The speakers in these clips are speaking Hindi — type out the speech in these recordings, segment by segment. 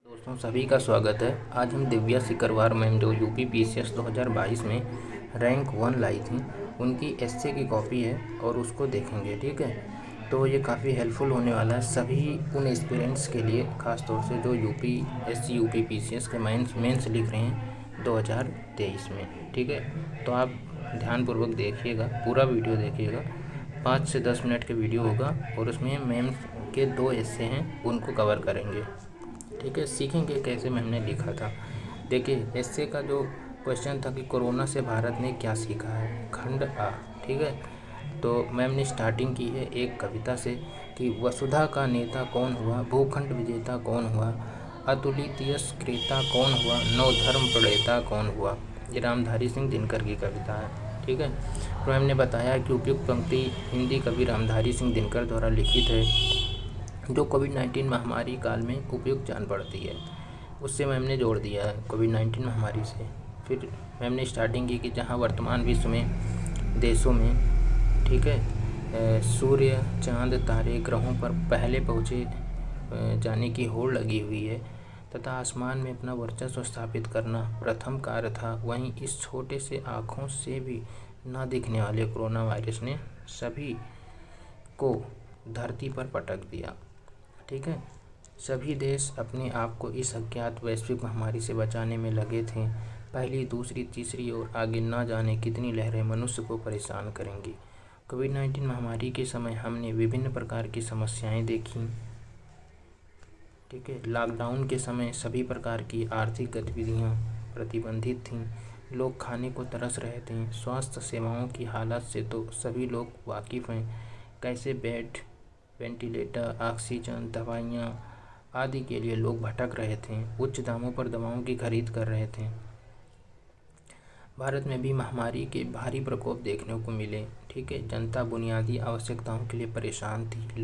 दोस्तों सभी का स्वागत है। आज हम दिव्या सिकरवार मैम जो यूपी पीसीएस 2022 में रैंक 1 लाई थी, उनकी एस्से की कॉपी है और उसको देखेंगे। ठीक है, तो ये काफ़ी हेल्पफुल होने वाला है सभी उन एस्पिरेंट्स के लिए, ख़ास तौर से जो यूपीएससी यूपी पीसीएस के मेंस लिख रहे हैं 2023 में। ठीक है, तो आप ध्यानपूर्वक देखिएगा, पूरा वीडियो देखिएगा। 5 से 10 मिनट के वीडियो होगा और उसमें मैम के 2 एस्से हैं, उनको कवर करेंगे। ठीक है, सीखेंगे कैसे मैम ने लिखा था। देखिए, एस्से का जो क्वेश्चन था कि कोरोना से भारत ने क्या सीखा है, खंड आ। ठीक है, तो मैम ने स्टार्टिंग की है एक कविता से कि वसुधा का नेता कौन हुआ, भूखंड विजेता कौन हुआ, अतुलितीय क्रेता कौन हुआ, नवधर्म प्रणेता कौन हुआ। ये रामधारी सिंह दिनकर की कविता है। ठीक है, तो मैम ने बताया कि उपयुक्त पंक्ति हिंदी कवि रामधारी सिंह दिनकर द्वारा लिखित है, जो कोविड-19 महामारी काल में उपयुक्त जान पड़ती है। उससे मैम ने जोड़ दिया है कोविड-19 महामारी से। फिर मैम ने स्टार्टिंग की कि जहाँ वर्तमान विश्व में देशों में, ठीक है, सूर्य, चांद, तारे, ग्रहों पर पहले पहुँचे जाने की होड़ लगी हुई है तथा आसमान में अपना वर्चस्व स्थापित करना प्रथम कार्य था, वहीं इस छोटे से आँखों से भी न दिखने वाले कोरोना वायरस ने सभी को धरती पर पटक दिया। ठीक है, सभी देश अपने आप को इस अज्ञात वैश्विक महामारी से बचाने में लगे थे। पहली, दूसरी, तीसरी और आगे न जाने कितनी लहरें मनुष्य को परेशान करेंगी। कोविड-19 महामारी के समय हमने विभिन्न प्रकार की समस्याएं देखी। ठीक है, लॉकडाउन के समय सभी प्रकार की आर्थिक गतिविधियां प्रतिबंधित थीं, लोग खाने को तरस रहे थे। स्वास्थ्य सेवाओं की हालत से तो सभी लोग वाकिफ़ हैं, कैसे बेड, वेंटिलेटर, ऑक्सीजन, दवाइयाँ आदि के लिए लोग भटक रहे थे, उच्च दामों पर दवाओं की खरीद कर रहे थे। भारत में भी महामारी के भारी प्रकोप देखने को मिले। ठीक है, जनता बुनियादी आवश्यकताओं के लिए परेशान थी,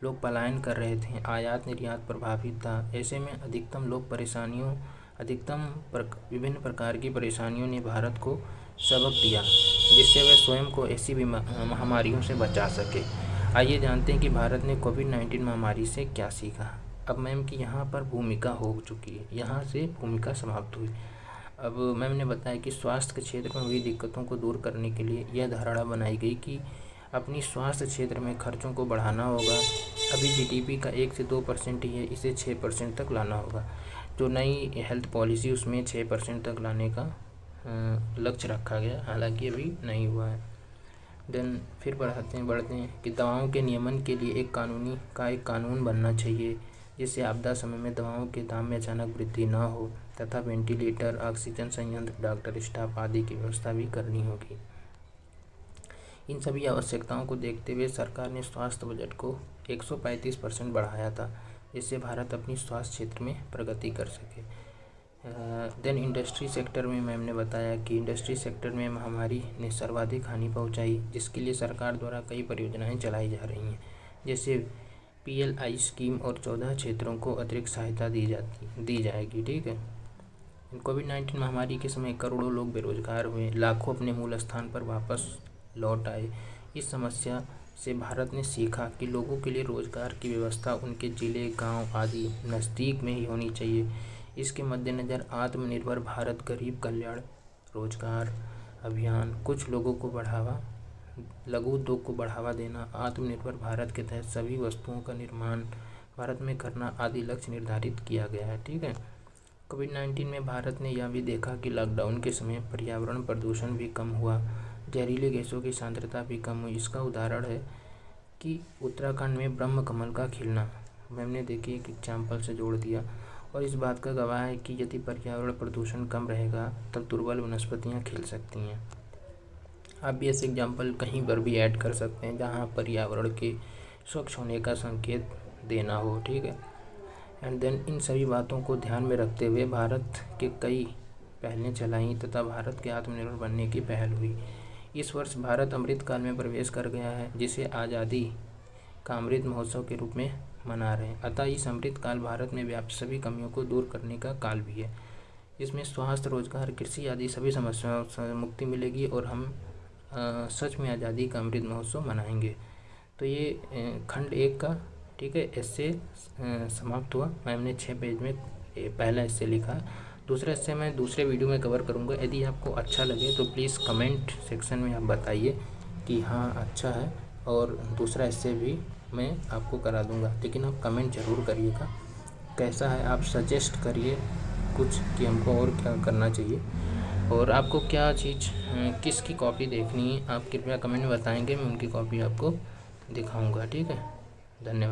लोग पलायन कर रहे थे, आयात निर्यात प्रभावित था। ऐसे में विभिन्न प्रकार की परेशानियों ने भारत को सबक दिया, जिससे वह स्वयं को ऐसी महामारियों से बचा सके। आइए जानते हैं कि भारत ने कोविड-19 महामारी से क्या सीखा। अब मैम की यहाँ पर भूमिका हो चुकी है, यहाँ से भूमिका समाप्त हुई। अब मैम ने बताया कि स्वास्थ्य के क्षेत्र में हुई दिक्कतों को दूर करने के लिए यह धारणा बनाई गई कि अपनी स्वास्थ्य क्षेत्र में खर्चों को बढ़ाना होगा। अभी जीडीपी का 1 से 2% ही है, इसे 6% तक लाना होगा। जो नई हेल्थ पॉलिसी उसमें 6% तक लाने का लक्ष्य रखा गया, हालांकि अभी नहीं हुआ है। देन फिर बढ़ते हैं कि दवाओं के नियमन के लिए एक कानून बनना चाहिए, जिससे आपदा समय में दवाओं के दाम में अचानक वृद्धि न हो, तथा वेंटिलेटर, ऑक्सीजन संयंत्र, डॉक्टर स्टाफ आदि की व्यवस्था भी करनी होगी। इन सभी आवश्यकताओं को देखते हुए सरकार ने स्वास्थ्य बजट को 135% बढ़ाया था, जिससे भारत अपनी स्वास्थ्य क्षेत्र में प्रगति कर सके। देन इंडस्ट्री सेक्टर में मैम ने बताया कि इंडस्ट्री सेक्टर में महामारी ने सर्वाधिक हानि पहुंचाई, जिसके लिए सरकार द्वारा कई परियोजनाएं चलाई जा रही हैं, जैसे PLI स्कीम, और 14 क्षेत्रों को अतिरिक्त सहायता दी जाएगी। ठीक है, कोविड-19 महामारी के समय करोड़ों लोग बेरोजगार हुए, लाखों अपने मूल स्थान पर वापस लौट आए। इस समस्या से भारत ने सीखा कि लोगों के लिए रोजगार की व्यवस्था उनके जिले, गांव आदि नज़दीक में ही होनी चाहिए। इसके मद्देनज़र आत्मनिर्भर भारत गरीब कल्याण रोजगार अभियान, कुछ लोगों को लघु उद्योग को बढ़ावा देना, आत्मनिर्भर भारत के तहत सभी वस्तुओं का निर्माण भारत में करना आदि लक्ष्य निर्धारित किया गया है। ठीक है, कोविड-19 में भारत ने यह भी देखा कि लॉकडाउन के समय पर्यावरण प्रदूषण भी कम हुआ, जहरीले गैसों की सांद्रता भी कम हुई। इसका उदाहरण है कि उत्तराखंड में ब्रह्म कमल का खिलना। मैम ने देखिए एक एग्जाम्पल से जोड़ दिया, और इस बात का गवाह है कि यदि पर्यावरण प्रदूषण कम रहेगा तब दुर्बल वनस्पतियाँ खिल सकती हैं। आप भी ऐसे एग्जाम्पल कहीं पर भी ऐड कर सकते हैं जहाँ पर्यावरण के स्वच्छ होने का संकेत देना हो। ठीक है, एंड देन इन सभी बातों को ध्यान में रखते हुए भारत के कई पहलें चलाई तथा भारत के आत्मनिर्भर बनने की पहल हुई। इस वर्ष भारत अमृत काल में प्रवेश कर गया है, जिसे आज़ादी का अमृत महोत्सव के रूप में मना रहे हैं। अतः इस अमृत काल भारत में व्याप्त सभी कमियों को दूर करने का काल भी है। इसमें स्वास्थ्य, रोजगार, कृषि आदि सभी समस्याओं से मुक्ति मिलेगी और हम सच में आज़ादी का अमृत महोत्सव मनाएंगे। तो ये खंड 1 का ठीक है। एस्से समाप्त हुआ। मैम ने 6 पेज में पहला एस्से लिखा। दूसरा एस्से मैं दूसरे वीडियो में कवर करूँगा। यदि आपको अच्छा लगे तो प्लीज़ कमेंट सेक्शन में आप बताइए कि हाँ अच्छा है, और दूसरा एस्से भी मैं आपको करा दूँगा, लेकिन आप कमेंट ज़रूर करिएगा कैसा है। आप सजेस्ट करिए कुछ कि हमको और क्या करना चाहिए, और आपको क्या चीज़ किसकी कॉपी देखनी है आप कृपया कमेंट में बताएंगे, मैं उनकी कॉपी आपको दिखाऊंगा। ठीक है, धन्यवाद।